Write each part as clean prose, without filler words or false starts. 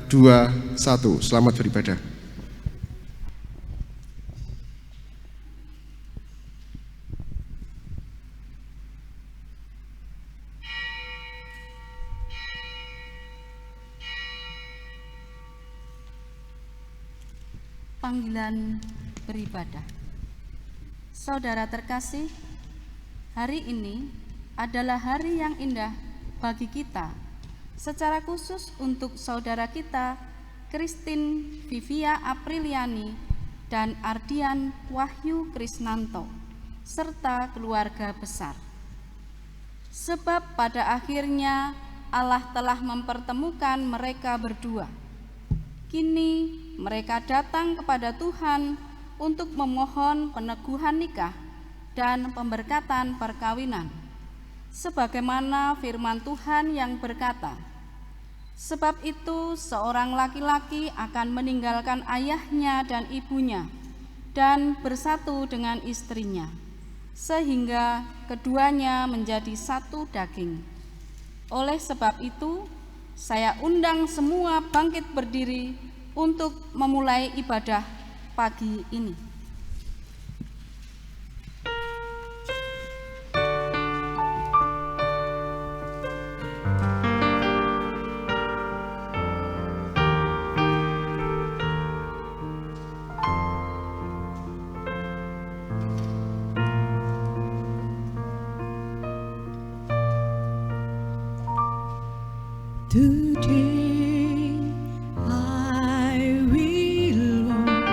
2, 1. Selamat beribadah. Panggilan beribadah. Saudara terkasih, hari ini adalah hari yang indah bagi kita, secara khusus untuk saudara kita Christine Vivia Apriliani dan Ardian Wahyu Krisnanto serta keluarga besar. Sebab pada akhirnya Allah telah mempertemukan mereka berdua. Kini mereka datang kepada Tuhan untuk memohon peneguhan nikah dan pemberkatan perkawinan. Sebagaimana firman Tuhan yang berkata, "Sebab itu seorang laki-laki akan meninggalkan ayahnya dan ibunya dan bersatu dengan istrinya, sehingga keduanya menjadi satu daging." Oleh sebab itu, saya undang semua bangkit berdiri untuk memulai ibadah pagi ini. Today I will walk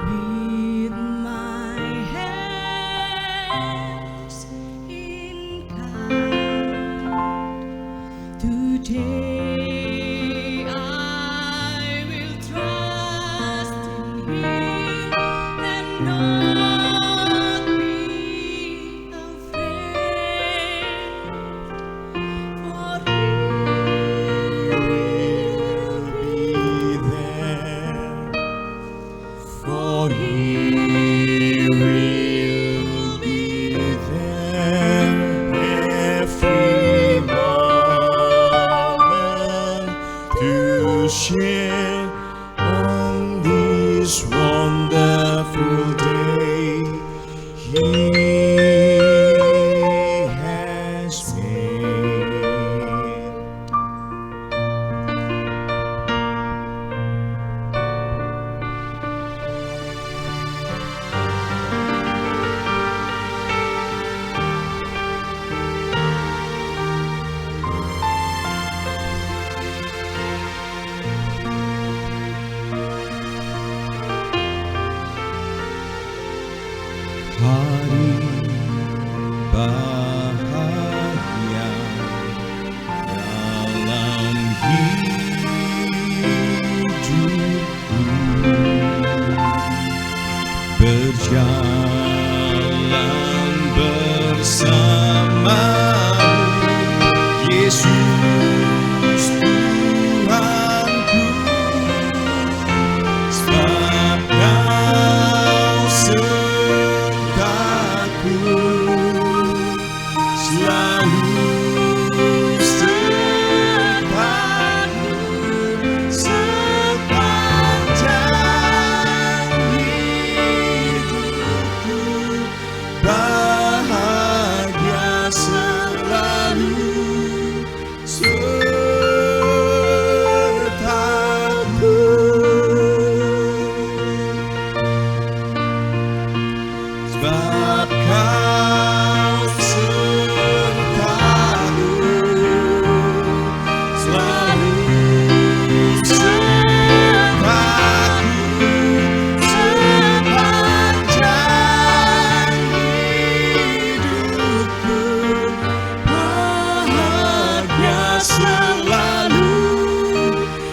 with my hands in God. Today I will trust in Him and not be afraid, for share on this wonderful day He has made. Hari bahagia dalam hidupku, berjalan bersamamu, Yesus Tuhanku, sebab Kau selalu sertaku sepanjang hidupku, bahagia selalu sertaku. Sebab Kau sertaku, selalu sertaku sepanjang hidupku, bahagia selalu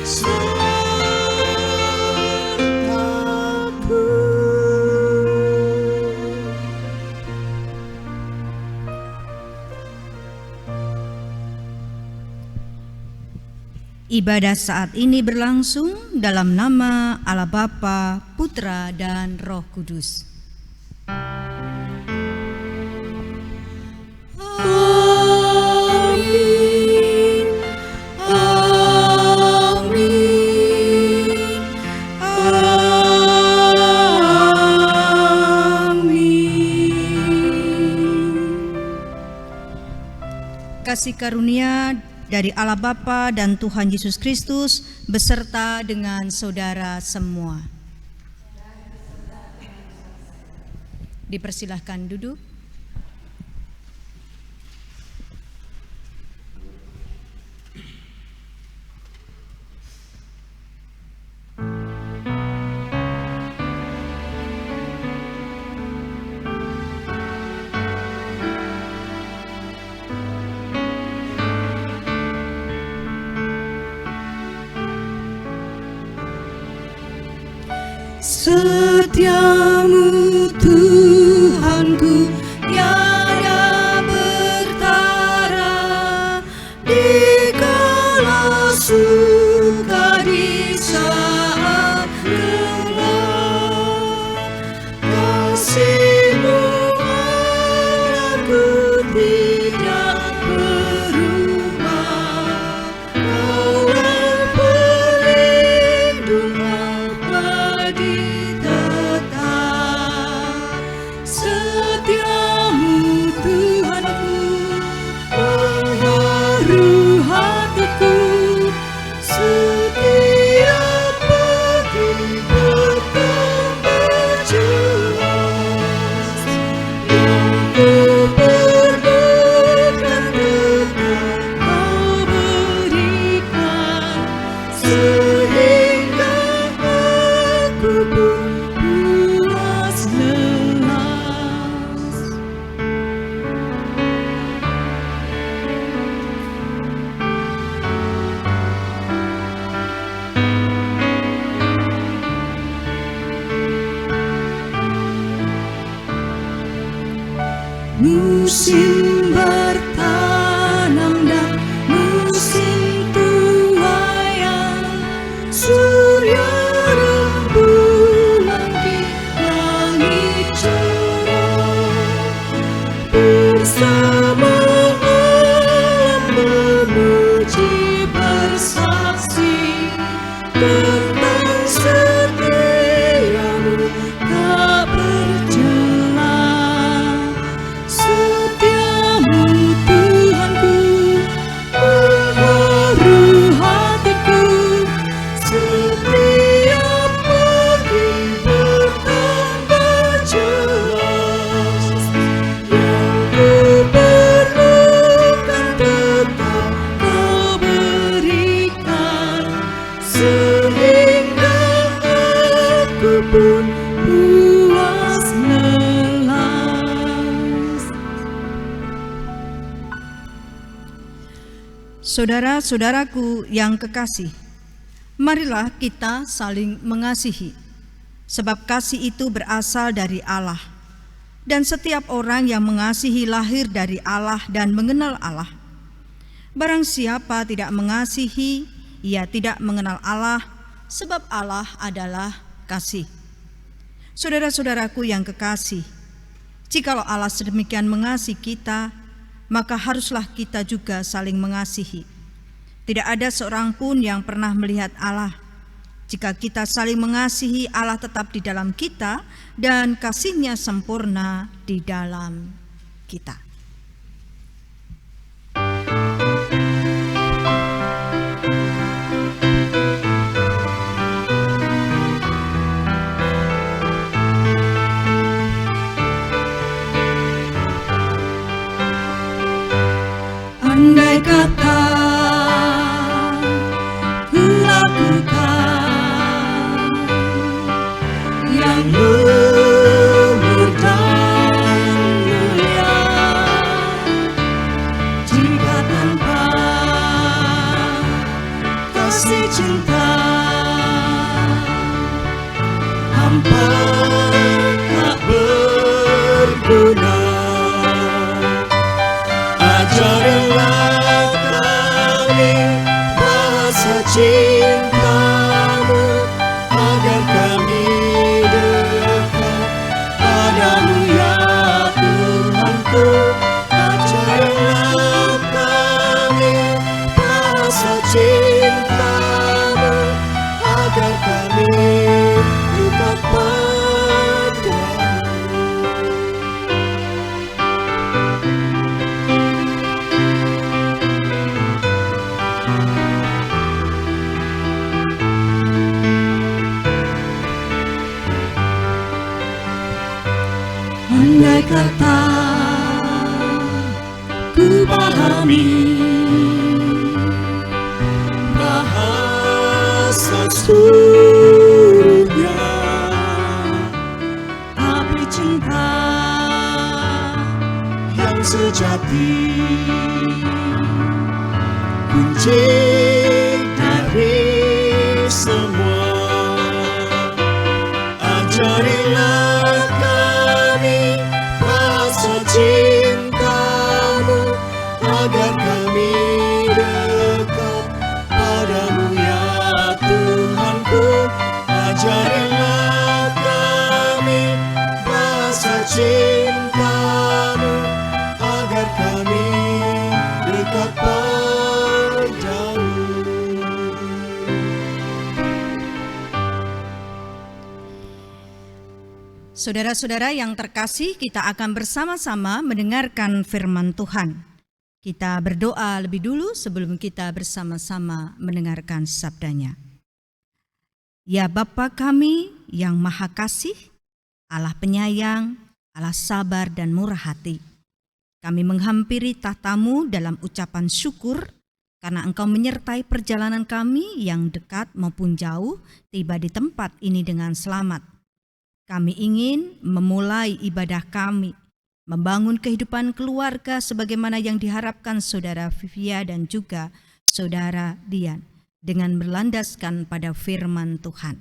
sertaku. Ibadah saat ini berlangsung dalam nama Allah Bapa, Putra, dan Roh Kudus. Amin. Amin. kasih karunia dari Allah Bapa dan Tuhan Yesus Kristus beserta dengan saudara semua. Dipersilahkan duduk. Setiamu Tuhanku tiada bertara, dikala suka di saat gelap. Kasih-Mu aku tidak berubah, Kaulah pelindung abadi tetap. Setiamu Tuhanku mengharu hatiku, setiap pagi bertambah jelas. Yang ku perlukan tetap Kau berikan, sehingga aku pun puas lelas. Musim bertanam dan musim tuaian, surya rembulan di langit cerah, bersama alam memuji bersaksi tentang setiamu tak bercelah. Setiamu Tuhanku mengharu hatiku, setiap pagi bertambah jelas. Yang ku perlukan tetap Kau berikan, sehingga aku pun puas lelas. Saudara-saudaraku yang kekasih, marilah kita saling mengasihi, sebab kasih itu berasal dari Allah, dan setiap orang yang mengasihi lahir dari Allah dan mengenal Allah. Barang siapa tidak mengasihi, ia tidak mengenal Allah, sebab Allah adalah kasih. Saudara-saudaraku yang kekasih, jikalau Allah sedemikian mengasihi kita, maka haruslah kita juga saling mengasihi. Tidak ada seorang pun yang pernah melihat Allah. Jika kita saling mengasihi, Allah tetap di dalam kita dan kasih-Nya sempurna di dalam kita. Andai kata ku lakukan yang luhur dan mulia, jika tanpa kasih cinta hampa tak berguna. Ajarilah kami bahasa cinta-Mu, agar kami dekat padamu ya Tuhanku. Ajarilah kami bahasa cinta-Mu, agar kami dekat padamu. kata ku pahami, bahasa surga, api cinta yang sejati, kunci dari semua. Ajarilah kami rasa cintamu, agar kami dekat padamu ya Tuhanku. Ajarilah kami rasa cintamu, agar kami dekat padamu. Saudara-saudara yang terkasih, kita akan bersama-sama mendengarkan firman Tuhan. Kita berdoa lebih dulu sebelum kita bersama-sama mendengarkan sabdanya. Ya Bapa kami yang Maha Kasih, Allah penyayang, Allah sabar dan murah hati, kami menghampiri tahta-Mu dalam ucapan syukur karena Engkau menyertai perjalanan kami yang dekat maupun jauh tiba di tempat ini dengan selamat. Kami ingin memulai ibadah kami, membangun kehidupan keluarga sebagaimana yang diharapkan Saudara Vivia dan juga Saudara Dian, dengan berlandaskan pada firman Tuhan.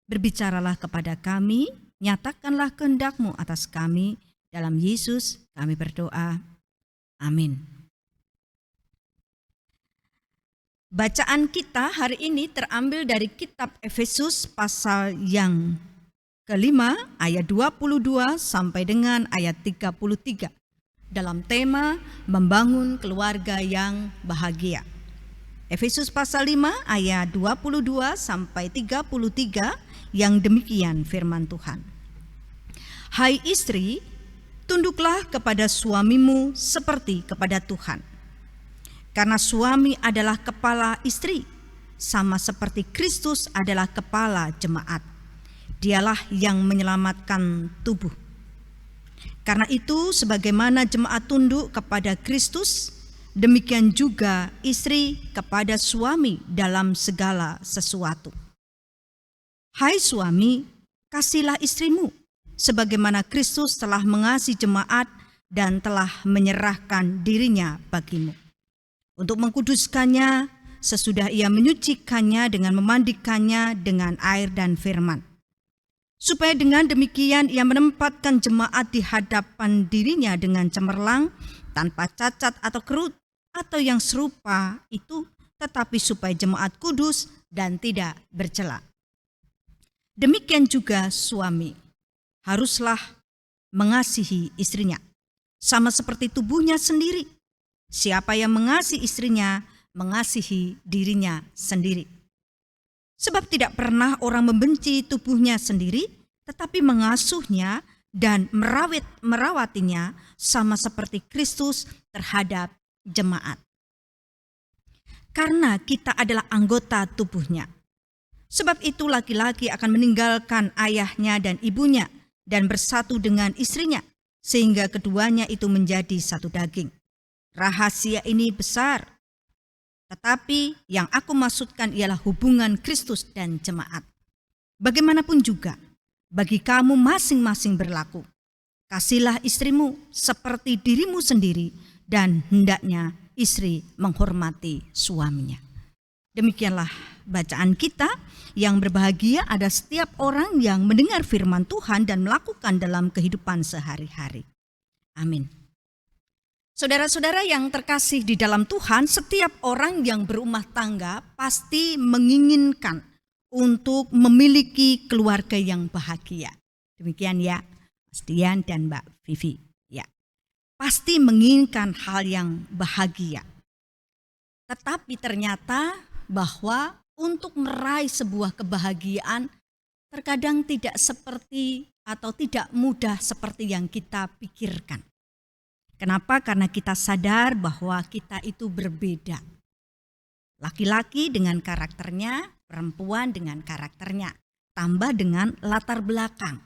Berbicaralah kepada kami, nyatakanlah kehendak-Mu atas kami, dalam Yesus kami berdoa. Amin. Bacaan kita hari ini terambil dari kitab Efesus pasal yang kelima ayat 22 sampai dengan ayat 33 dalam tema membangun keluarga yang bahagia. Efesus pasal 5 ayat 22 sampai 33 yang demikian firman Tuhan. Hai istri, tunduklah kepada suamimu seperti kepada Tuhan. Karena suami adalah kepala istri, sama seperti Kristus adalah kepala jemaat. Dialah yang menyelamatkan tubuh. Karena itu, sebagaimana jemaat tunduk kepada Kristus, demikian juga istri kepada suami dalam segala sesuatu. Hai suami, kasihilah istrimu, sebagaimana Kristus telah mengasihi jemaat dan telah menyerahkan dirinya bagimu, untuk mengkuduskannya sesudah ia menyucikannya dengan memandikannya dengan air dan firman, supaya dengan demikian ia menempatkan jemaat di hadapan dirinya dengan cemerlang, tanpa cacat atau kerut atau yang serupa itu, tetapi supaya jemaat kudus dan tidak bercela. Demikian juga suami haruslah mengasihi istrinya, sama seperti tubuhnya sendiri. Siapa yang mengasihi istrinya, mengasihi dirinya sendiri. Sebab tidak pernah orang membenci tubuhnya sendiri, tetapi mengasuhnya dan merawatinya sama seperti Kristus terhadap jemaat. Karena kita adalah anggota tubuhnya. Sebab itu laki-laki akan meninggalkan ayahnya dan ibunya dan bersatu dengan istrinya, sehingga keduanya itu menjadi satu daging. Rahasia ini besar, tetapi yang aku maksudkan ialah hubungan Kristus dan jemaat. Bagaimanapun juga, bagi kamu masing-masing berlaku. Kasihlah istrimu seperti dirimu sendiri, dan hendaknya istri menghormati suaminya. Demikianlah bacaan kita. Yang berbahagia ada setiap orang yang mendengar firman Tuhan dan melakukan dalam kehidupan sehari-hari. Amin. Saudara-saudara yang terkasih di dalam Tuhan, setiap orang yang berumah tangga pasti menginginkan untuk memiliki keluarga yang bahagia. Demikian ya, Mas Dian dan Mbak Vivi. Ya, pasti menginginkan hal yang bahagia. Tetapi ternyata bahwa untuk meraih sebuah kebahagiaan terkadang tidak seperti atau tidak mudah seperti yang kita pikirkan. Kenapa? Karena kita sadar bahwa kita itu berbeda. Laki-laki dengan karakternya, perempuan dengan karakternya, tambah dengan latar belakang,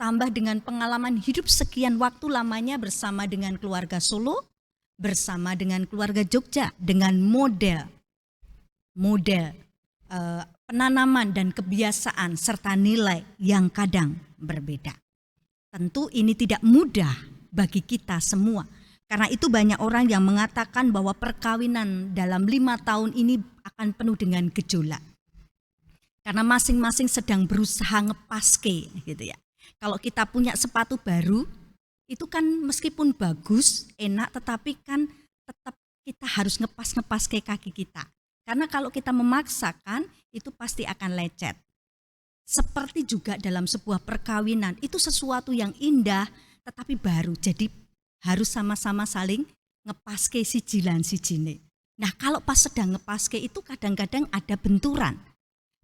tambah dengan pengalaman hidup sekian waktu lamanya bersama dengan keluarga Solo, bersama dengan keluarga Jogja, dengan model penanaman dan kebiasaan serta nilai yang kadang berbeda. Tentu ini tidak mudah bagi kita semua. Karena itu banyak orang yang mengatakan bahwa perkawinan dalam 5 tahun ini akan penuh dengan gejolak. Karena masing-masing sedang berusaha ngepaske gitu ya. Kalau kita punya sepatu baru, itu kan meskipun bagus, enak, tetapi kan tetap kita harus ngepas ke kaki kita. Karena kalau kita memaksakan, itu pasti akan lecet. Seperti juga dalam sebuah perkawinan, itu sesuatu yang indah, tetapi baru. Jadi harus sama-sama saling ngepaske sijilan sijine. Nah kalau pas sedang ngepaske itu kadang-kadang ada benturan.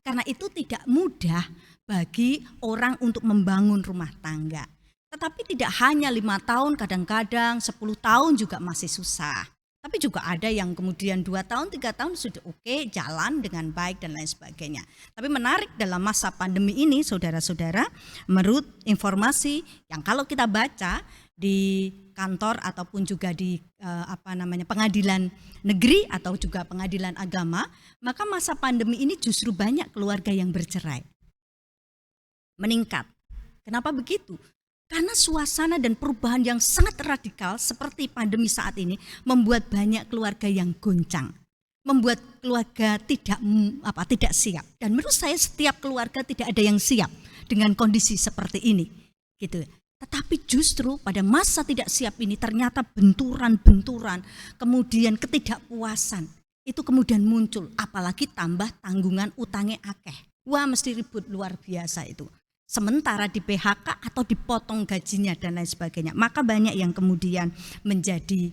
Karena itu tidak mudah bagi orang untuk membangun rumah tangga. Tetapi tidak hanya 5 tahun, kadang-kadang 10 tahun juga masih susah. Tapi juga ada yang kemudian 2 tahun, 3 tahun sudah oke, jalan dengan baik dan lain sebagainya. Tapi menarik dalam masa pandemi ini saudara-saudara, menurut informasi yang kalau kita baca di kantor ataupun juga di pengadilan negeri atau juga pengadilan agama, maka masa pandemi ini justru banyak keluarga yang bercerai. Meningkat. Kenapa begitu? Karena suasana dan perubahan yang sangat radikal seperti pandemi saat ini membuat banyak keluarga yang goncang, membuat keluarga tidak siap. Dan menurut saya setiap keluarga tidak ada yang siap dengan kondisi seperti ini, gitu. Tetapi justru pada masa tidak siap ini ternyata benturan-benturan, kemudian ketidakpuasan itu kemudian muncul, apalagi tambah tanggungan utangnya akeh. Wah mesti ribut luar biasa itu. Sementara di PHK atau dipotong gajinya dan lain sebagainya. Maka banyak yang kemudian menjadi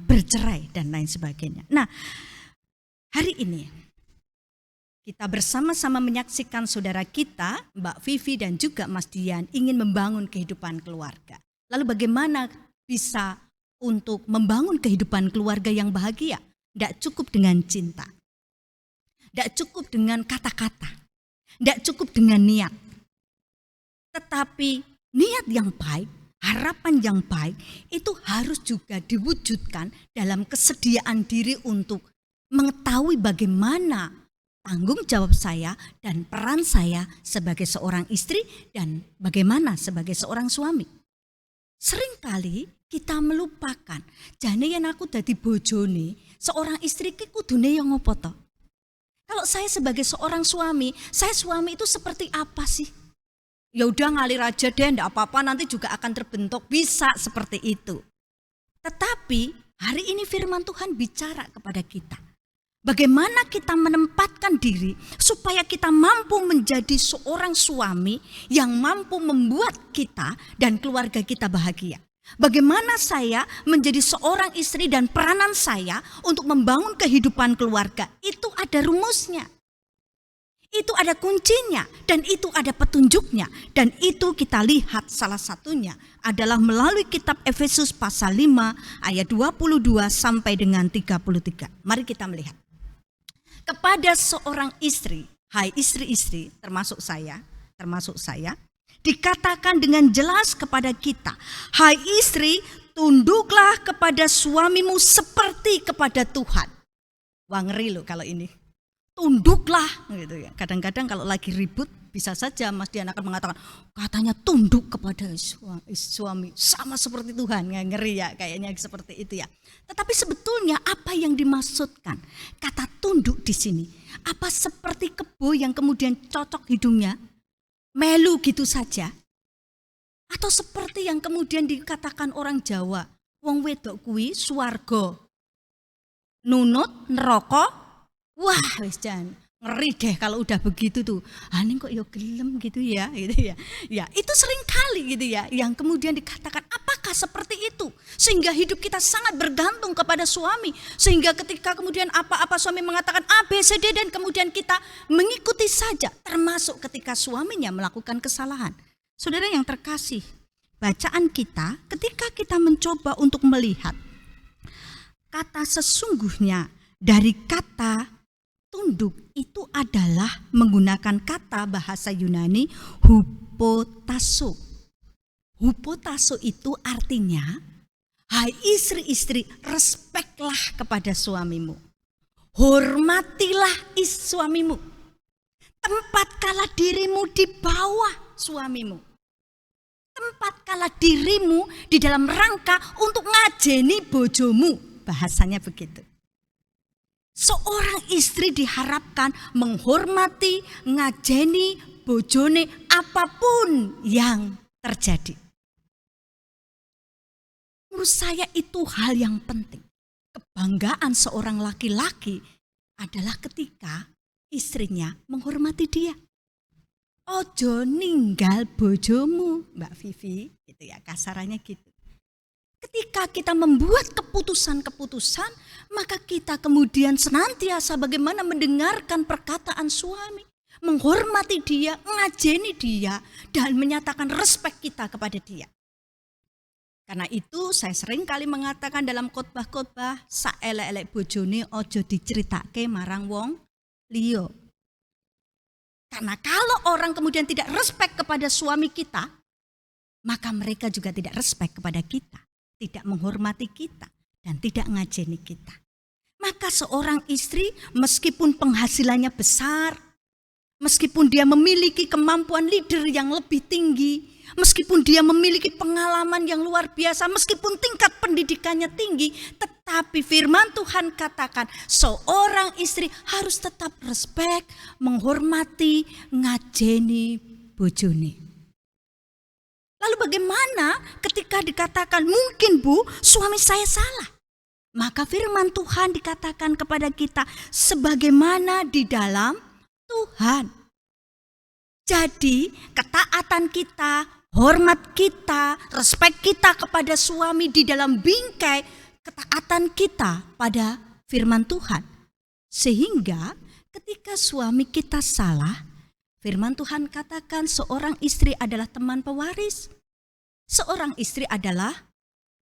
bercerai dan lain sebagainya. Nah, hari ini kita bersama-sama menyaksikan saudara kita, Mbak Vivi dan juga Mas Dian ingin membangun kehidupan keluarga. Lalu bagaimana bisa untuk membangun kehidupan keluarga yang bahagia? Tidak cukup dengan cinta, tidak cukup dengan kata-kata, tidak cukup dengan niat. Tetapi niat yang baik, harapan yang baik itu harus juga diwujudkan dalam kesediaan diri untuk mengetahui bagaimana tanggung jawab saya dan peran saya sebagai seorang istri dan bagaimana sebagai seorang suami. Seringkali kita melupakan, jane yen aku dadi bojone, seorang istri ki kudune yo ngopo to? Kalau saya sebagai seorang suami, saya suami itu seperti apa sih? Ya udah ngalir aja deh, enggak apa-apa, nanti juga akan terbentuk, bisa seperti itu. Tetapi hari ini firman Tuhan bicara kepada kita. Bagaimana kita menempatkan diri supaya kita mampu menjadi seorang suami yang mampu membuat kita dan keluarga kita bahagia. Bagaimana saya menjadi seorang istri dan peranan saya untuk membangun kehidupan keluarga. Itu ada rumusnya. Itu ada kuncinya dan itu ada petunjuknya. Dan itu kita lihat salah satunya adalah melalui kitab Efesus pasal 5 ayat 22 sampai dengan 33. Mari kita melihat. Kepada seorang istri, hai istri-istri termasuk saya, dikatakan dengan jelas kepada kita, hai istri, tunduklah kepada suamimu seperti kepada Tuhan. Wah ngeri loh kalau ini. Tunduklah gitu ya. Kadang-kadang kalau lagi ribut bisa saja Mas Dian akan mengatakan katanya tunduk kepada suami sama seperti Tuhan. Ngeri ya kayaknya seperti itu ya. Tetapi sebetulnya apa yang dimaksudkan kata tunduk di sini? Apa seperti kebo yang kemudian cocok hidungnya melu gitu saja? Atau seperti yang kemudian dikatakan orang Jawa, wong wedok kuwi swarga nunut neraka. Wah, wis jan ngeri deh kalau udah begitu tuh. Ning kok ya gelem gitu ya, gitu ya. Ya, itu sering kali gitu ya yang kemudian dikatakan apakah seperti itu? Sehingga hidup kita sangat bergantung kepada suami. Sehingga ketika kemudian apa-apa suami mengatakan A, B, C, D dan kemudian kita mengikuti saja termasuk ketika suaminya melakukan kesalahan. Saudara yang terkasih, bacaan kita ketika kita mencoba untuk melihat kata sesungguhnya dari kata tunduk itu adalah menggunakan kata bahasa Yunani hupotasso. Hupotasso itu artinya, hai istri-istri, respeklah kepada suamimu. Hormatilah suamimu. Tempatkanlah dirimu di bawah suamimu. Tempatkanlah dirimu di dalam rangka untuk ngajeni bojomu. Bahasanya begitu. Seorang istri diharapkan menghormati, ngajeni bojone apapun yang terjadi. Menurut saya itu hal yang penting. Kebanggaan seorang laki-laki adalah ketika istrinya menghormati dia. Ojo ninggal bojomu, Mbak Vivi, gitu ya, kasarannya gitu. Ketika kita membuat keputusan-keputusan, maka kita kemudian senantiasa bagaimana mendengarkan perkataan suami, menghormati dia, ngajeni dia, dan menyatakan respek kita kepada dia. Karena itu saya sering kali mengatakan dalam khotbah-khotbah, saelek-elek bojone ojo diceritake marang wong liya. Karena kalau orang kemudian tidak respek kepada suami kita, maka mereka juga tidak respek kepada kita. Tidak menghormati kita dan tidak ngajeni kita. Maka seorang istri meskipun penghasilannya besar, meskipun dia memiliki kemampuan leader yang lebih tinggi, meskipun dia memiliki pengalaman yang luar biasa, meskipun tingkat pendidikannya tinggi, tetapi firman Tuhan katakan seorang istri harus tetap respek, menghormati, ngajeni bojone. Lalu bagaimana ketika dikatakan mungkin Bu, suami saya salah? Maka firman Tuhan dikatakan kepada kita sebagaimana di dalam Tuhan. Jadi ketaatan kita, hormat kita, respek kita kepada suami di dalam bingkai ketaatan kita pada firman Tuhan. Sehingga ketika suami kita salah, firman Tuhan katakan seorang istri adalah teman pewaris. Seorang istri adalah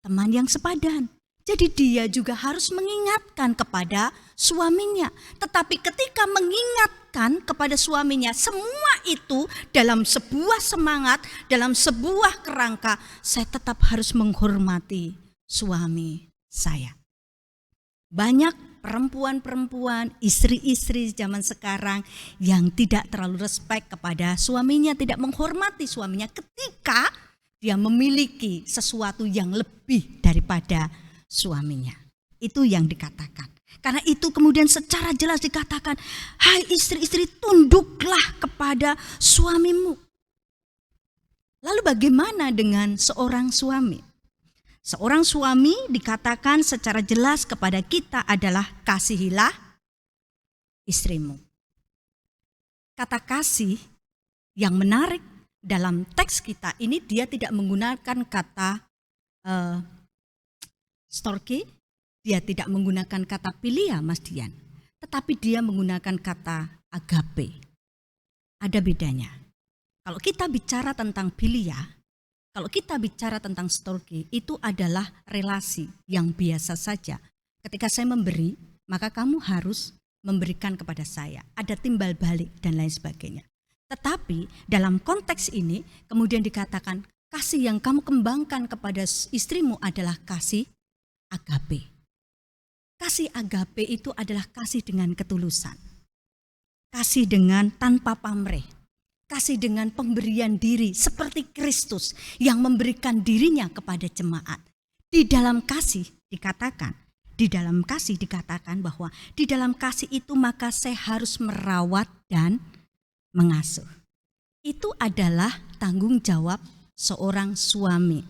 teman yang sepadan. Jadi dia juga harus mengingatkan kepada suaminya. Tetapi ketika mengingatkan kepada suaminya, semua itu dalam sebuah semangat, dalam sebuah kerangka, saya tetap harus menghormati suami saya. Banyak perempuan-perempuan, istri-istri zaman sekarang yang tidak terlalu respek kepada suaminya, tidak menghormati suaminya ketika dia memiliki sesuatu yang lebih daripada suaminya. Itu yang dikatakan. Karena itu kemudian secara jelas dikatakan, hai istri-istri, tunduklah kepada suamimu. Lalu bagaimana dengan seorang suami? Seorang suami dikatakan secara jelas kepada kita adalah kasihilah istrimu. Kata kasih yang menarik dalam teks kita ini, dia tidak menggunakan kata storge, dia tidak menggunakan kata philia, Mas Dian, tetapi dia menggunakan kata agape. Ada bedanya. Kalau kita bicara tentang philia, kalau kita bicara tentang storge, itu adalah relasi yang biasa saja. Ketika saya memberi, maka kamu harus memberikan kepada saya. Ada timbal balik dan lain sebagainya. Tetapi dalam konteks ini kemudian dikatakan kasih yang kamu kembangkan kepada istrimu adalah kasih agape. Kasih agape itu adalah kasih dengan ketulusan. Kasih dengan tanpa pamrih. Kasih dengan pemberian diri seperti Kristus yang memberikan dirinya kepada jemaat. Di dalam kasih dikatakan bahwa di dalam kasih itu maka saya harus merawat dan mengasuh. Itu adalah tanggung jawab seorang suami.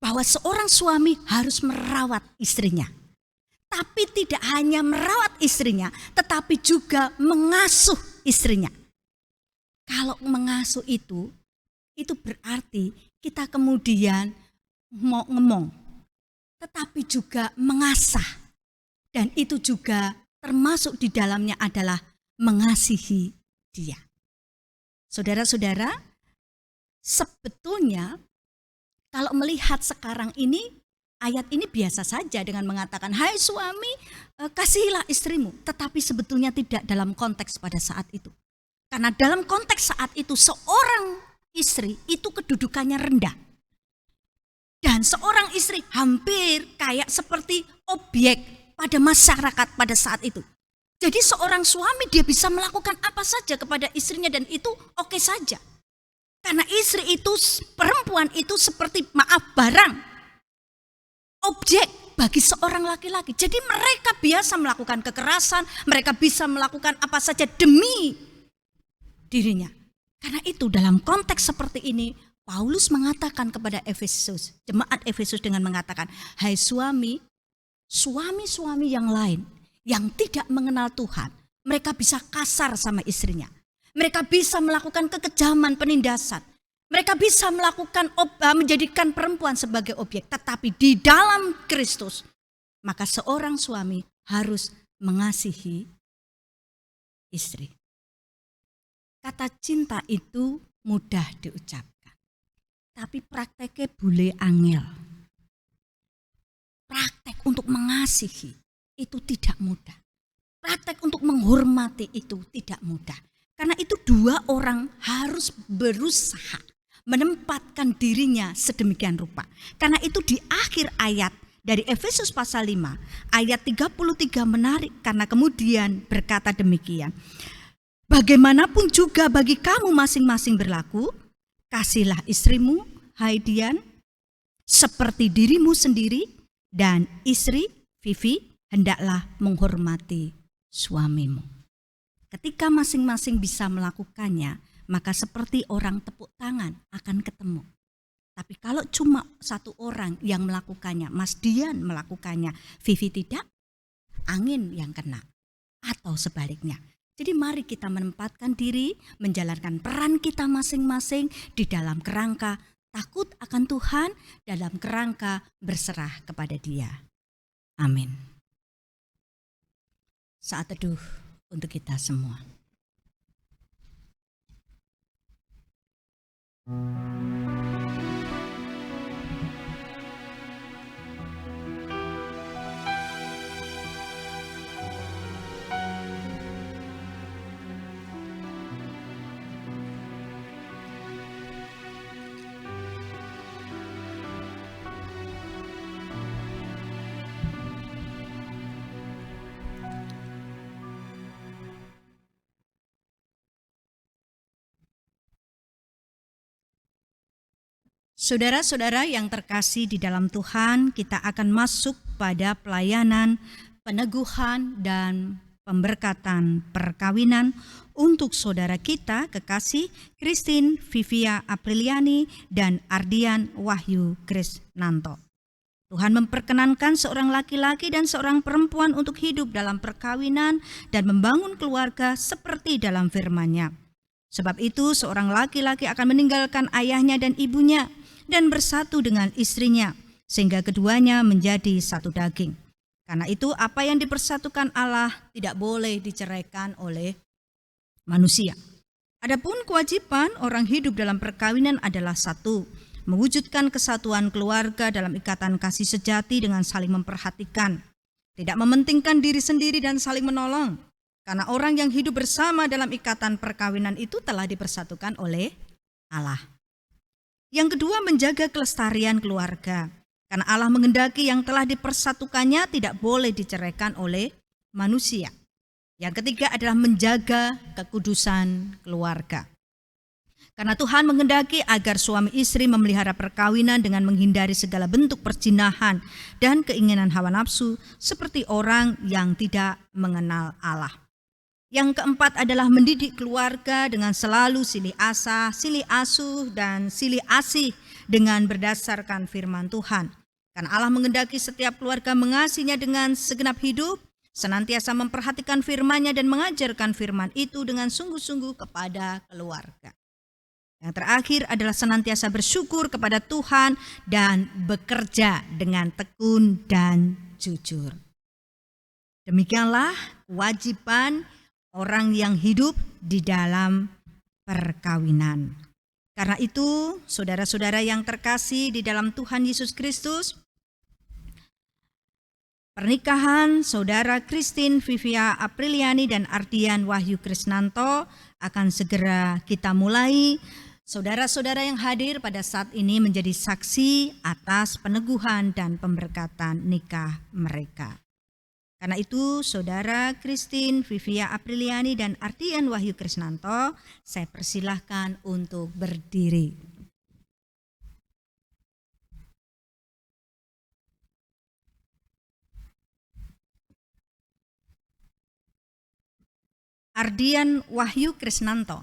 Bahwa seorang suami harus merawat istrinya. Tapi tidak hanya merawat istrinya, tetapi juga mengasuh istrinya. Kalau mengasuh itu berarti kita kemudian mau ngomong, tetapi juga mengasah. Dan itu juga termasuk di dalamnya adalah mengasihi dia. Saudara-saudara, sebetulnya kalau melihat sekarang ini ayat ini biasa saja dengan mengatakan, hai suami, kasihilah istrimu. Tetapi sebetulnya tidak dalam konteks pada saat itu. Karena dalam konteks saat itu seorang istri itu kedudukannya rendah. Dan seorang istri hampir kayak seperti objek pada masyarakat pada saat itu. Jadi seorang suami dia bisa melakukan apa saja kepada istrinya dan itu oke saja. Karena istri itu, perempuan itu seperti barang, objek bagi seorang laki-laki. Jadi mereka biasa melakukan kekerasan, mereka bisa melakukan apa saja demi dirinya. Karena itu dalam konteks seperti ini, Paulus mengatakan kepada Efesus, jemaat Efesus dengan mengatakan, hai suami, suami-suami yang lain yang tidak mengenal Tuhan, mereka bisa kasar sama istrinya. Mereka bisa melakukan kekejaman, penindasan. Mereka bisa melakukan menjadikan perempuan sebagai objek. Tetapi di dalam Kristus, maka seorang suami harus mengasihi istri. Kata cinta itu mudah diucapkan. Tapi prakteknya bule angel. Praktek untuk mengasihi itu tidak mudah. Praktek untuk menghormati itu tidak mudah. Karena itu dua orang harus berusaha menempatkan dirinya sedemikian rupa. Karena itu di akhir ayat dari Efesus pasal 5 ayat 33 menarik karena kemudian berkata demikian. Bagaimanapun juga bagi kamu masing-masing berlaku, kasihlah istrimu, hai Dian, seperti dirimu sendiri, dan istri, Vivi, hendaklah menghormati suamimu. Ketika masing-masing bisa melakukannya, maka seperti orang tepuk tangan akan ketemu. Tapi kalau cuma satu orang yang melakukannya, Mas Dian melakukannya, Vivi tidak, angin yang kena. Atau sebaliknya. Jadi mari kita menempatkan diri, menjalankan peran kita masing-masing di dalam kerangka takut akan Tuhan, dalam kerangka berserah kepada Dia. Amin. Saat teduh untuk kita semua. Saudara-saudara yang terkasih di dalam Tuhan, kita akan masuk pada pelayanan, peneguhan, dan pemberkatan perkawinan untuk saudara kita kekasih Christine Vivia Apriliani dan Ardian Wahyu Krisnanto. Tuhan memperkenankan seorang laki-laki dan seorang perempuan untuk hidup dalam perkawinan dan membangun keluarga seperti dalam firman-Nya. Sebab itu seorang laki-laki akan meninggalkan ayahnya dan ibunya dan bersatu dengan istrinya, sehingga keduanya menjadi satu daging. Karena itu apa yang dipersatukan Allah tidak boleh diceraikan oleh manusia. Adapun kewajiban orang hidup dalam perkawinan adalah satu, mewujudkan kesatuan keluarga dalam ikatan kasih sejati dengan saling memperhatikan, tidak mementingkan diri sendiri dan saling menolong. Karena orang yang hidup bersama dalam ikatan perkawinan itu telah dipersatukan oleh Allah. Yang kedua, menjaga kelestarian keluarga. Karena Allah menghendaki yang telah dipersatukannya tidak boleh diceraikan oleh manusia. Yang ketiga adalah menjaga kekudusan keluarga. Karena Tuhan menghendaki agar suami istri memelihara perkawinan dengan menghindari segala bentuk perzinahan dan keinginan hawa nafsu seperti orang yang tidak mengenal Allah. Yang keempat adalah mendidik keluarga dengan selalu silih asah, silih asuh, dan silih asih dengan berdasarkan firman Tuhan. Karena Allah menghendaki setiap keluarga mengasihinya dengan segenap hidup, senantiasa memperhatikan firman-Nya dan mengajarkan firman itu dengan sungguh-sungguh kepada keluarga. Yang terakhir adalah senantiasa bersyukur kepada Tuhan dan bekerja dengan tekun dan jujur. Demikianlah kewajiban orang yang hidup di dalam perkawinan. Karena itu, saudara-saudara yang terkasih di dalam Tuhan Yesus Kristus, Pernikahan Saudara Christine Vivia Apriliani dan Ardian Wahyu Krisnanto akan segera kita mulai. Saudara-saudara yang hadir pada saat ini menjadi saksi atas peneguhan dan pemberkatan nikah mereka. Karena itu, Saudara Christine Vivia Apriliani dan Ardian Wahyu Krisnanto, saya persilahkan untuk berdiri. Ardian Wahyu Krisnanto,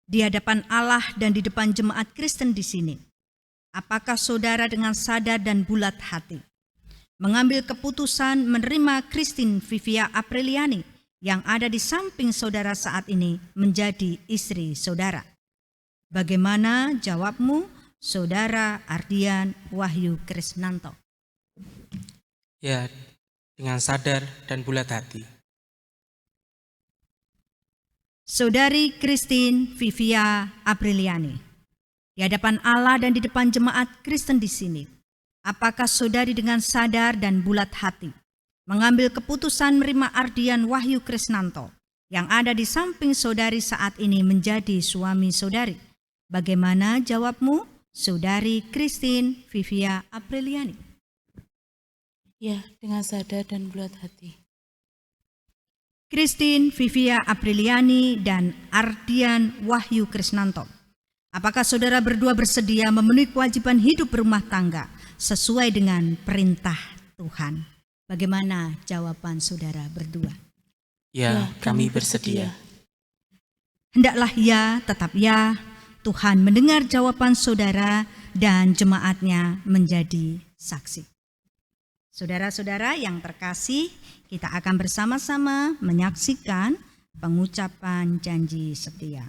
di hadapan Allah dan di depan jemaat Kristen di sini, apakah saudara dengan sadar dan bulat hati mengambil keputusan menerima Christine Vivia Apriliani yang ada di samping saudara saat ini menjadi istri saudara? Bagaimana jawabmu, Saudara Ardian Wahyu Krisnanto? Ya, dengan sadar dan bulat hati. Saudari Christine Vivia Apriliani, di hadapan Allah dan di depan jemaat Kristen di sini, apakah saudari dengan sadar dan bulat hati mengambil keputusan menerima Ardian Wahyu Krisnanto yang ada di samping saudari saat ini menjadi suami saudari? Bagaimana jawabmu, Saudari Christine Vivia Apriliani? Ya, dengan sadar dan bulat hati. Christine Vivia Apriliani dan Ardian Wahyu Krisnanto, apakah saudara berdua bersedia memenuhi kewajiban hidup berumah tangga sesuai dengan perintah Tuhan? Bagaimana jawaban saudara berdua? Ya, kami bersedia. Hendaklah ya, tetap ya. Tuhan mendengar jawaban saudara dan jemaatnya menjadi saksi. Saudara-saudara yang terkasih, kita akan bersama-sama menyaksikan pengucapan janji setia.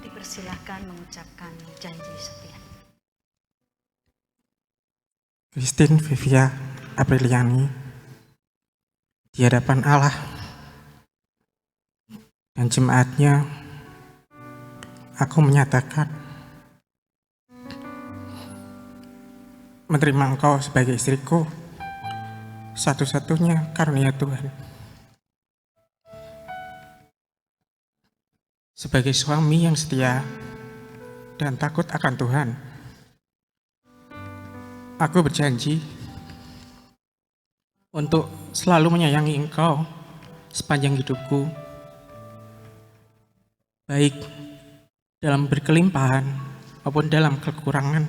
Dipersilahkan mengucapkan janji setia. Christine Vivia Apriliani, di hadapan Allah dan jemaatnya, aku menyatakan menerima engkau sebagai istriku, satu-satunya karunia Tuhan. Sebagai suami yang setia dan takut akan Tuhan, aku berjanji untuk selalu menyayangi engkau sepanjang hidupku, baik dalam berkelimpahan maupun dalam kekurangan,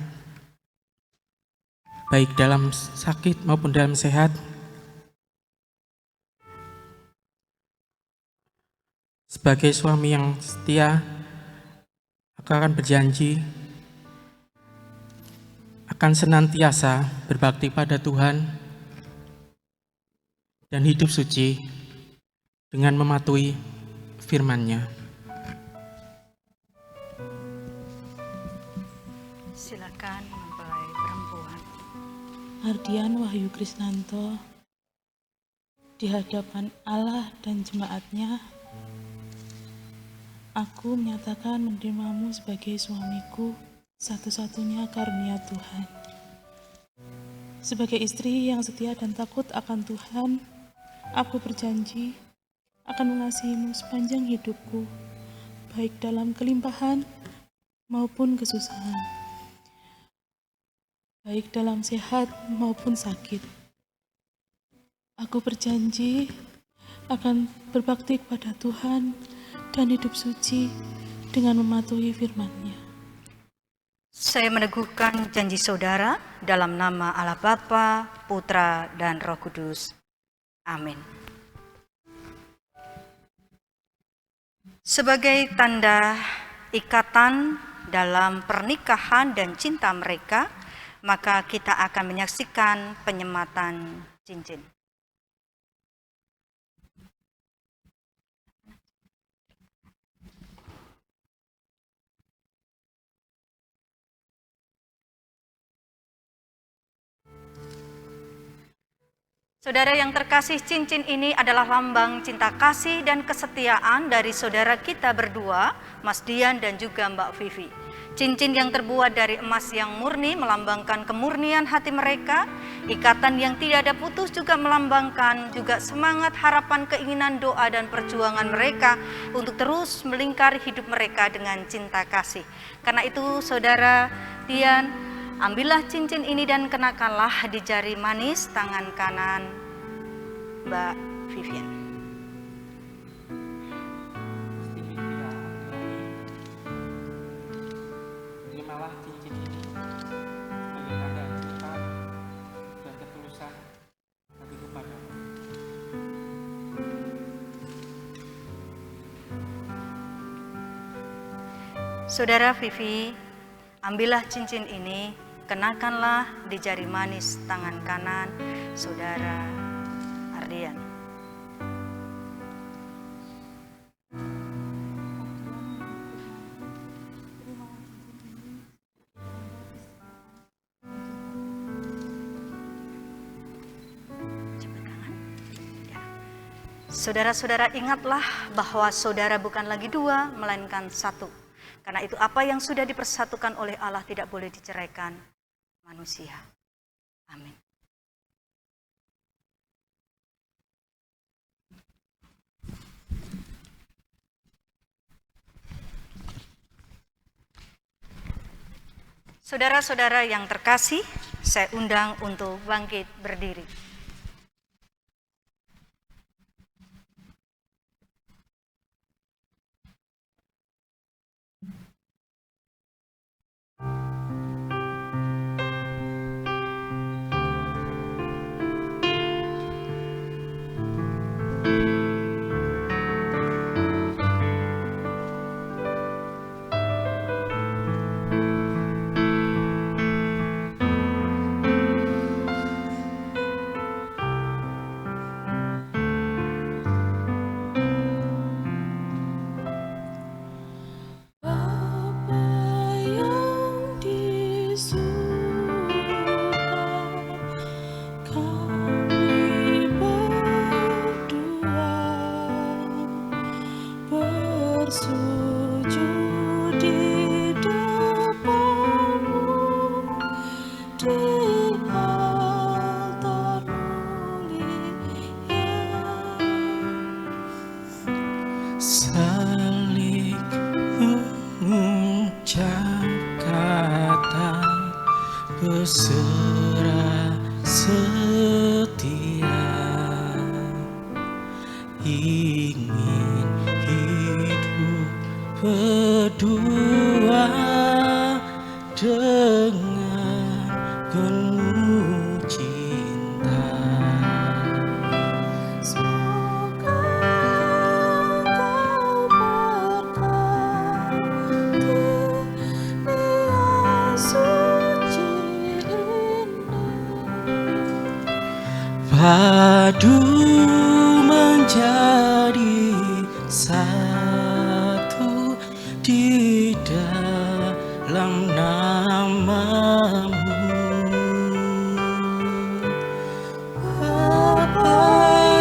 baik dalam sakit maupun dalam sehat. Sebagai suami yang setia, aku akan berjanji akan senantiasa berbakti pada Tuhan dan hidup suci dengan mematuhi firman-Nya. Silakan mempelai perempuan. Ardian Wahyu Krisnanto, di hadapan Allah dan jemaatnya, aku menyatakan menerimamu sebagai suamiku, satu-satunya karunia Tuhan. Sebagai istri yang setia dan takut akan Tuhan, aku berjanji akan mengasihimu sepanjang hidupku, baik dalam kelimpahan maupun kesusahan, baik dalam sehat maupun sakit. Aku berjanji akan berbakti kepada Tuhan dan hidup suci dengan mematuhi firman-Nya. Saya meneguhkan janji saudara dalam nama Allah Bapa, Putra, dan Roh Kudus. Amin. Sebagai tanda ikatan dalam pernikahan dan cinta mereka, maka kita akan menyaksikan penyematan cincin. Saudara yang terkasih, cincin ini adalah lambang cinta kasih dan kesetiaan dari saudara kita berdua, Mas Dian dan juga Mbak Vivi. Cincin yang terbuat dari emas yang murni melambangkan kemurnian hati mereka. Ikatan yang tidak ada putus juga melambangkan juga semangat, harapan, keinginan, doa, dan perjuangan mereka untuk terus melingkari hidup mereka dengan cinta kasih. Karena itu saudara Dian, ambillah cincin ini dan kenakanlah di jari manis tangan kanan Mbak Vivian. Terimalah cincin ini sebagai tanda cinta dan ketulusan hatiku padamu. Saudara Vivi, ambillah cincin ini, kenakanlah di jari manis tangan kanan saudara Ardian. Saudara-saudara, ingatlah bahwa saudara bukan lagi dua, melainkan satu. Karena itu apa yang sudah dipersatukan oleh Allah tidak boleh diceraikan manusia. Amin. Saudara-saudara yang terkasih, saya undang untuk bangkit berdiri. Saling mengucap kata berserah setia, ingin hidup berdua dengan penuh cinta. Padu menjadi satu di dalam namamu. Bapa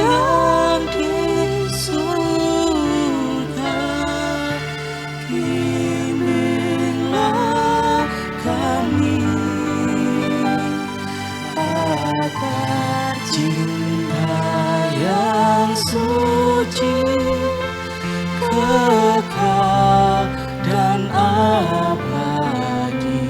yang di surga, bimbinglah kami agar cinta yang suci, kekal dan abadi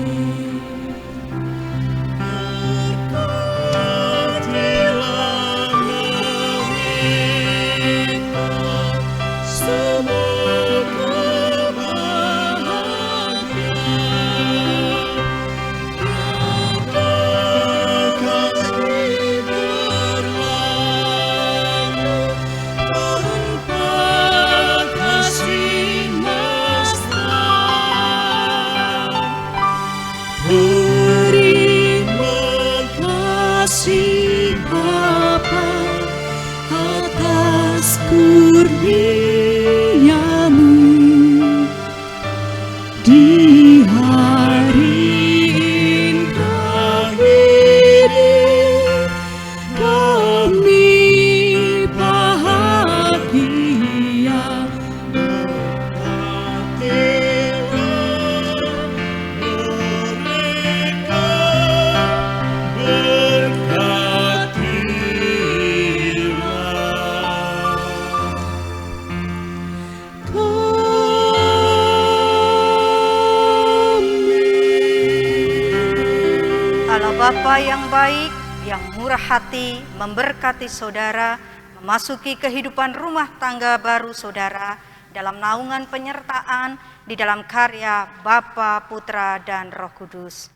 Bapa yang baik, yang murah hati, memberkati saudara, memasuki kehidupan rumah tangga baru saudara, dalam naungan penyertaan, di dalam karya Bapa, Putra, dan Roh Kudus.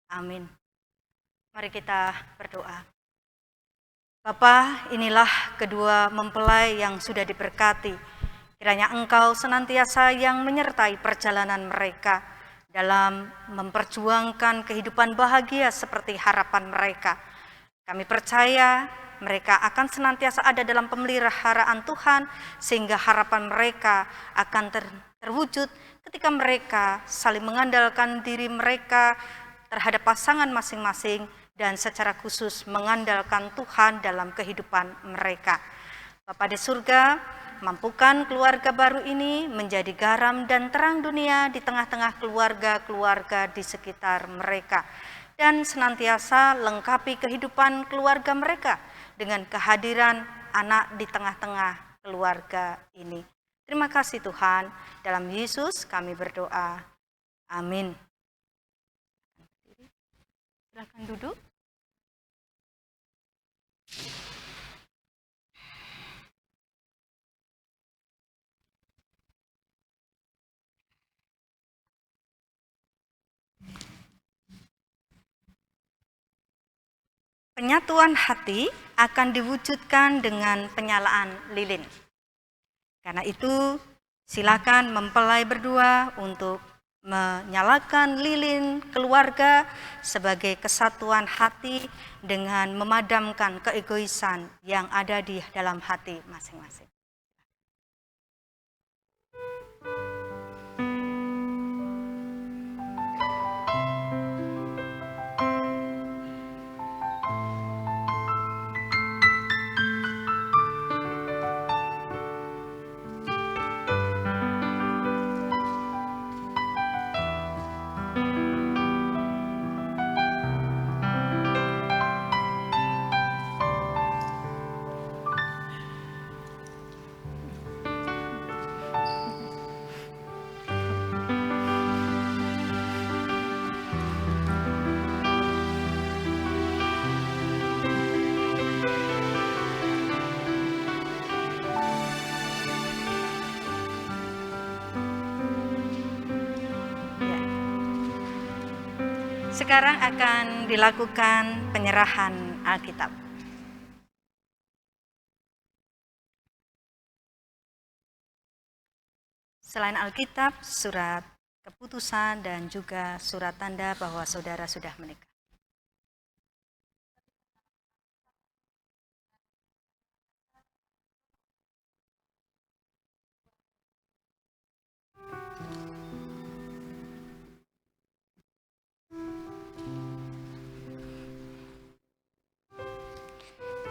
Amin. Mari kita berdoa. Bapa, inilah kedua mempelai yang sudah diberkati. Kiranya Engkau senantiasa yang menyertai perjalanan mereka dalam memperjuangkan kehidupan bahagia seperti harapan mereka. Kami percaya mereka akan senantiasa ada dalam pemeliharaan Tuhan, sehingga harapan mereka akan terwujud ketika mereka saling mengandalkan diri mereka terhadap pasangan masing-masing, dan secara khusus mengandalkan Tuhan dalam kehidupan mereka. Bapa di surga, mampukan keluarga baru ini menjadi garam dan terang dunia di tengah-tengah keluarga-keluarga di sekitar mereka, dan senantiasa lengkapi kehidupan keluarga mereka dengan kehadiran anak di tengah-tengah keluarga ini. Terima kasih Tuhan, dalam Yesus kami berdoa. Amin. Silakan duduk. Penyatuan hati akan diwujudkan dengan penyalaan lilin. Karena itu, silakan mempelai berdua untuk menyalakan lilin keluarga sebagai kesatuan hati dengan memadamkan keegoisan yang ada di dalam hati masing-masing. Sekarang akan dilakukan penyerahan Alkitab. Selain Alkitab, surat keputusan dan juga surat tanda bahwa saudara sudah menikah.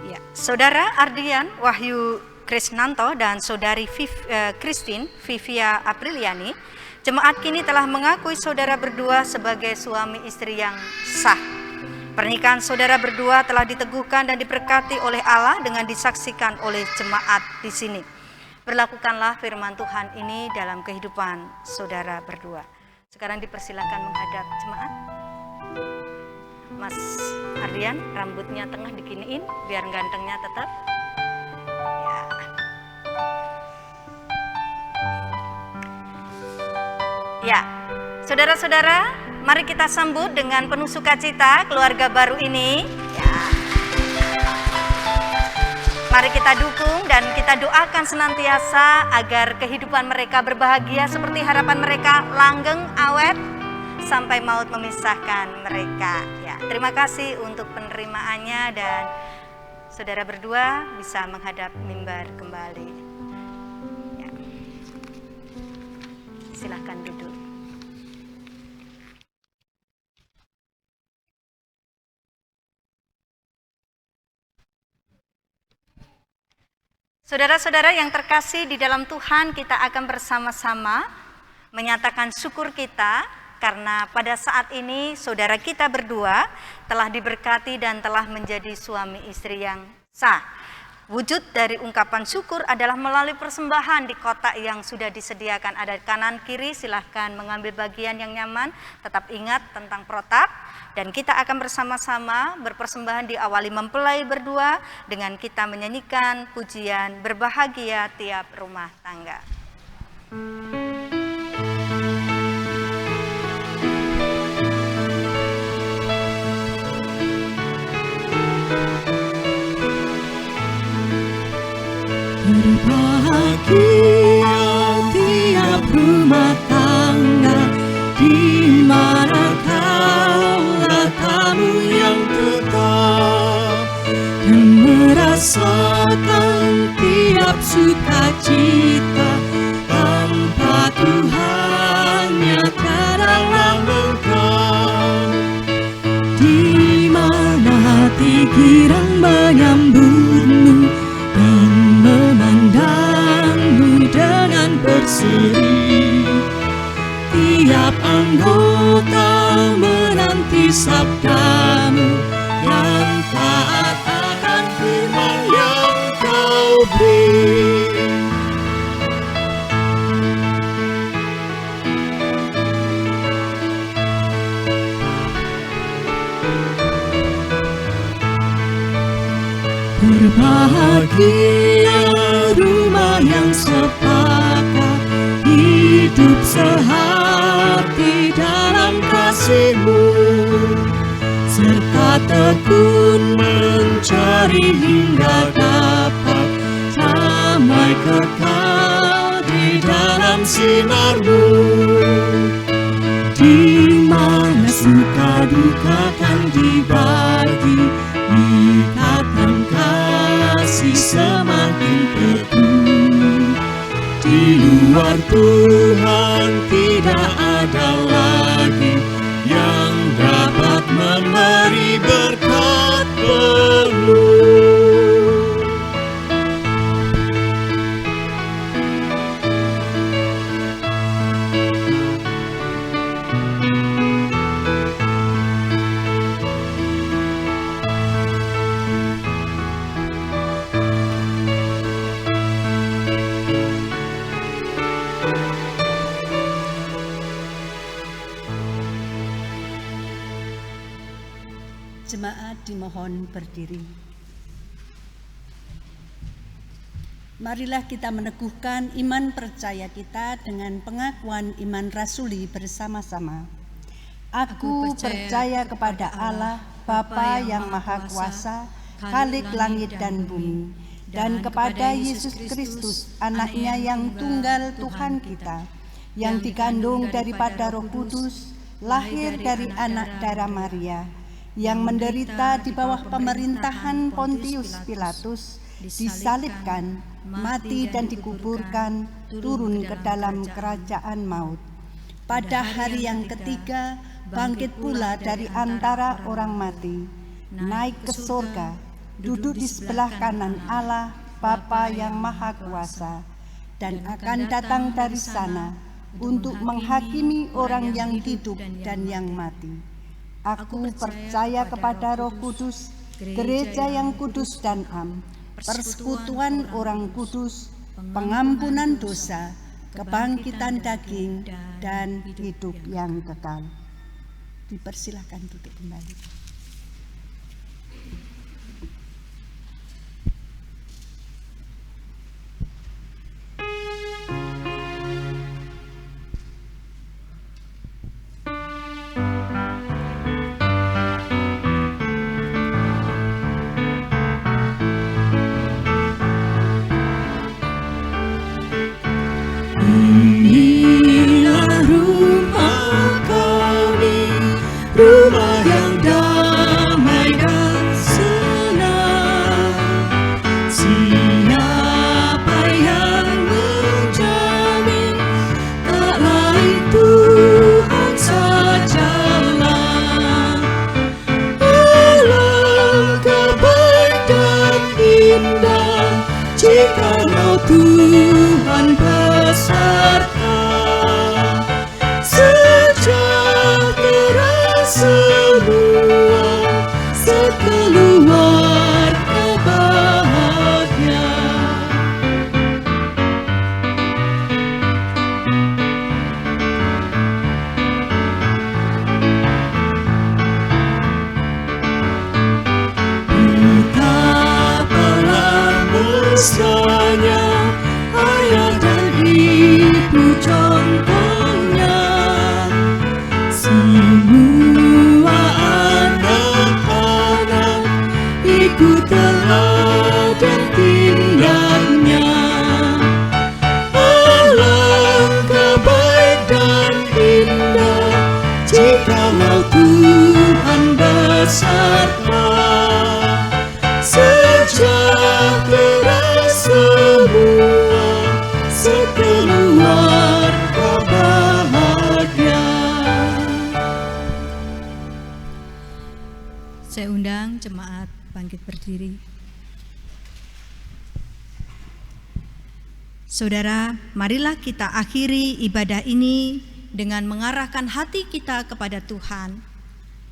Ya, Saudara Ardian Wahyu Krisnanto dan Saudari Christine Vivia Apriliani, jemaat kini telah mengakui saudara berdua sebagai suami istri yang sah. Pernikahan saudara berdua telah diteguhkan dan diberkati oleh Allah dengan disaksikan oleh jemaat di sini. Berlakukanlah firman Tuhan ini dalam kehidupan saudara berdua. Sekarang dipersilakan menghadap jemaat. Mas Ardian, rambutnya tengah dikiniin biar gantengnya tetap. Ya, saudara-saudara, mari kita sambut dengan penuh sukacita keluarga baru ini. Ya. Mari kita dukung dan kita doakan senantiasa agar kehidupan mereka berbahagia seperti harapan mereka, langgeng, awet, sampai maut memisahkan mereka. Ya, terima kasih untuk penerimaannya dan saudara berdua bisa menghadap mimbar kembali. Ya. Silakan duduk. Saudara-saudara yang terkasih di dalam Tuhan, kita akan bersama-sama menyatakan syukur kita karena pada saat ini saudara kita berdua telah diberkati dan telah menjadi suami istri yang sah. Wujud dari ungkapan syukur adalah melalui persembahan di kotak yang sudah disediakan. Ada kanan kiri, silahkan mengambil bagian yang nyaman. Tetap ingat tentang protap. Dan kita akan bersama-sama berpersembahan diawali mempelai berdua dengan kita menyanyikan pujian berbahagia tiap rumah tangga. Berbahagia tiap rumah tangga di mana kaulah tamu yang tetap dan merasakan tiap sukacita tanpa Tuhan nyata dalam engkau, di mana hati girang menyambutmu dan memandangmu dengan berseri. Tiap anggota menanti sabdamu dan taat akan firman yang kau beri. Berbahagia rumah yang sepakat, hidup sehati dalam kasih-Mu, serta tekun mencari hingga dapat damai kekal di dalam sinar-Mu, di mana suka duka kan dibagi, ikatan kasih semakin teguh. Di luar Tuhan tidak ada lagi yang dapat memberi berkat penuh. Jemaat dimohon berdiri. Marilah kita meneguhkan iman percaya kita dengan pengakuan iman rasuli bersama-sama. Aku percaya kepada Allah, Bapa yang Maha Kuasa, Khalik langit dan bumi, dan kepada Yesus Kristus, Anak-Nya yang tunggal Tuhan kita, yang dikandung daripada Roh Kudus, lahir dari anak darah Maria, yang menderita di bawah pemerintahan Pontius Pilatus, disalibkan, mati dan dikuburkan, turun ke dalam kerajaan maut. Pada hari yang ketiga, bangkit pula dari antara orang mati, naik ke surga, duduk di sebelah kanan Allah, Bapa yang Maha Kuasa, dan akan datang dari sana untuk menghakimi orang yang hidup dan yang mati. Aku percaya kepada Roh Kudus, gereja yang kudus dan am, persekutuan orang kudus, pengampunan dosa, kebangkitan daging, dan hidup yang kekal. Dipersilahkan duduk kembali. Inilah rumah kami, rumah yang damai. silakan jemaat bangkit berdiri. Saudara, marilah kita akhiri ibadah ini dengan mengarahkan hati kita kepada Tuhan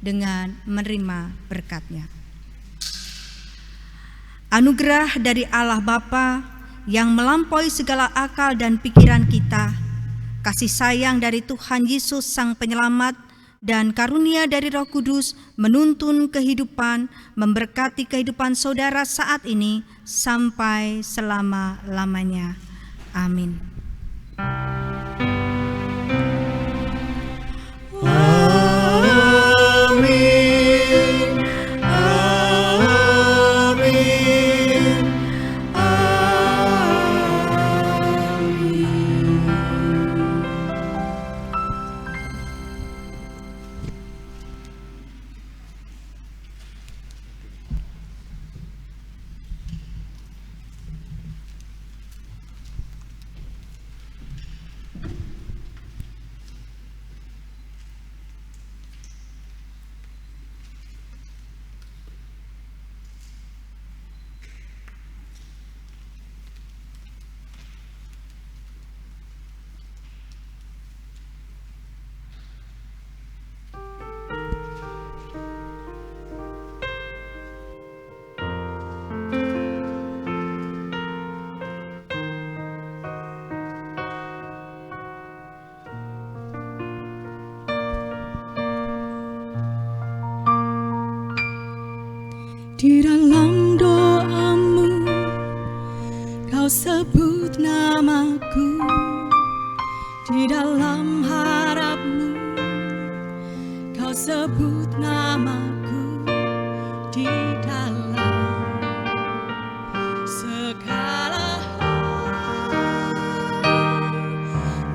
dengan menerima berkat-Nya. Anugerah dari Allah Bapa yang melampaui segala akal dan pikiran kita, kasih sayang dari Tuhan Yesus Sang Penyelamat, dan karunia dari Roh Kudus menuntun kehidupan, memberkati kehidupan saudara saat ini sampai selama-lamanya. Amin. Amin. Amin. Di dalam doamu, kau sebut namaku. Di dalam harapmu, kau sebut namaku. Di dalam segala hal,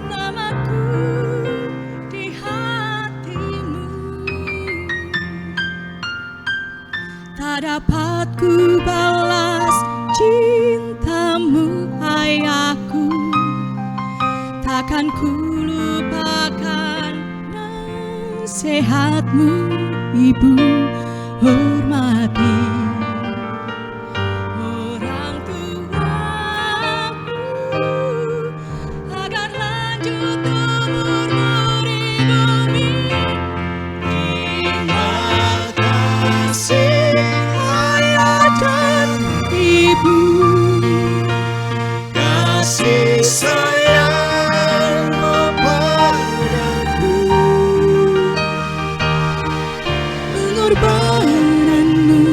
namaku di hatimu. Tak dapat ku balas cintamu, ayahku. Takkan ku lupakan nasihatmu, ibu. Hormati orang tuamu agar lanjut umurmu di bumi. Terima kasih ayah dan Ibu, kasih sayangmu padaku, pengorbananmu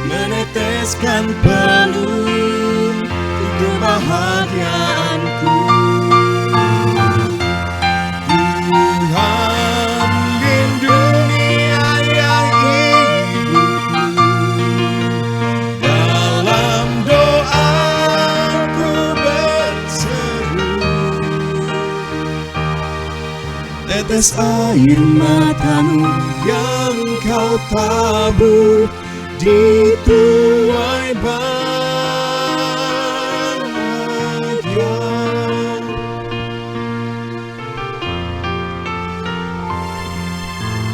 meneteskan peluh kebahagiaanku. Tuhan lindungi ayah ibuku, dalam doaku berseru. Tetes air matamu yang kau tabur di tuai bahagia.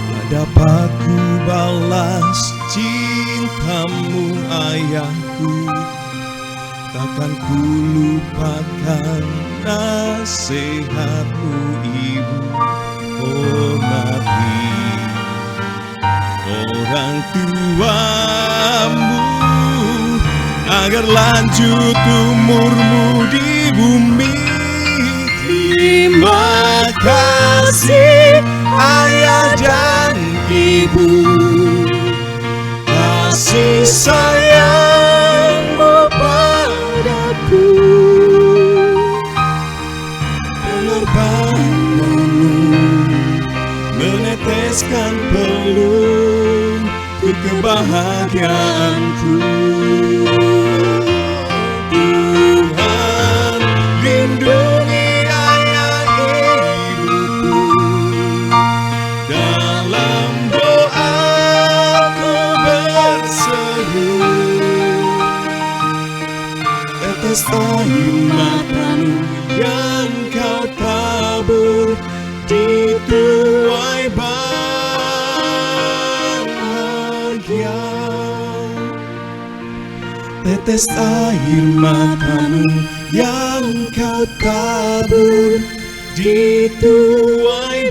Tak dapat ku balas cintamu, ayahku. Takkan ku lupakan nasihatmu, ibu. Hormati orang tuamu agar lanjut umurmu di bumi. Terima kasih ayah dan ibu, kasih sayangmu padaku, pengorbananmu meneteskan peluh kebahagiaanku. Tuhan lindungi ayah ibuku, dalam doaku berseru. Tetes air matamu yang kau tabur di tuai bahagia. tetes air matamu yang kau tabur di tuai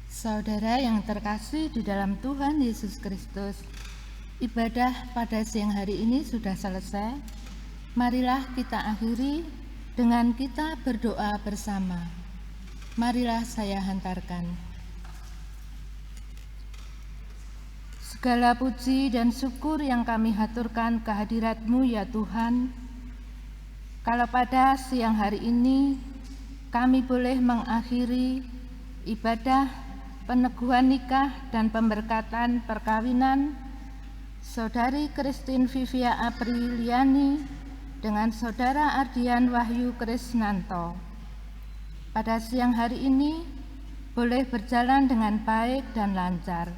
Saudara yang terkasih di dalam Tuhan Yesus Kristus, ibadah pada siang hari ini sudah selesai. Marilah kita akhiri dengan kita berdoa bersama. Marilah saya hantarkan. Segala puji dan syukur yang kami haturkan kehadirat-Mu ya Tuhan. Kalau pada siang hari ini kami boleh mengakhiri ibadah peneguhan nikah dan pemberkatan perkawinan Saudari Christine Vivia Apriliani dengan Saudara Ardian Wahyu Krisnanto. Pada siang hari ini boleh berjalan dengan baik dan lancar.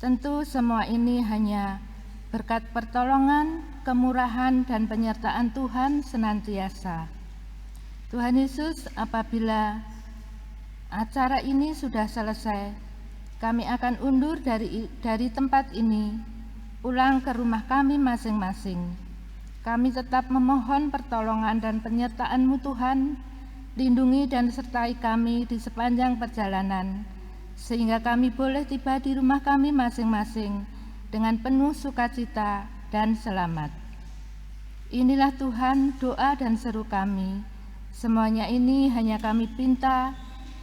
Tentu semua ini hanya berkat pertolongan, kemurahan, dan penyertaan Tuhan senantiasa. Tuhan Yesus, apabila acara ini sudah selesai, kami akan undur dari tempat ini, pulang ke rumah kami masing-masing. Kami tetap memohon pertolongan dan penyertaan-Mu Tuhan, lindungi dan sertai kami di sepanjang perjalanan, sehingga kami boleh tiba di rumah kami masing-masing dengan penuh sukacita dan selamat. Inilah Tuhan doa dan seru kami. Semuanya ini hanya kami pinta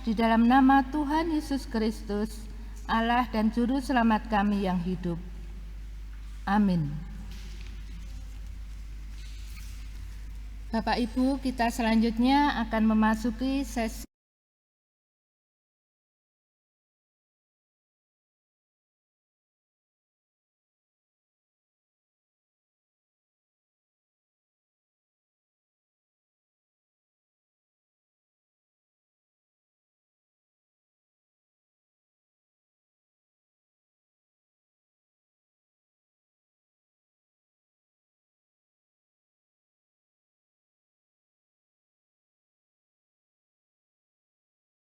di dalam nama Tuhan Yesus Kristus, Allah dan Juru Selamat kami yang hidup. Amin. Bapak Ibu, kita selanjutnya akan memasuki sesi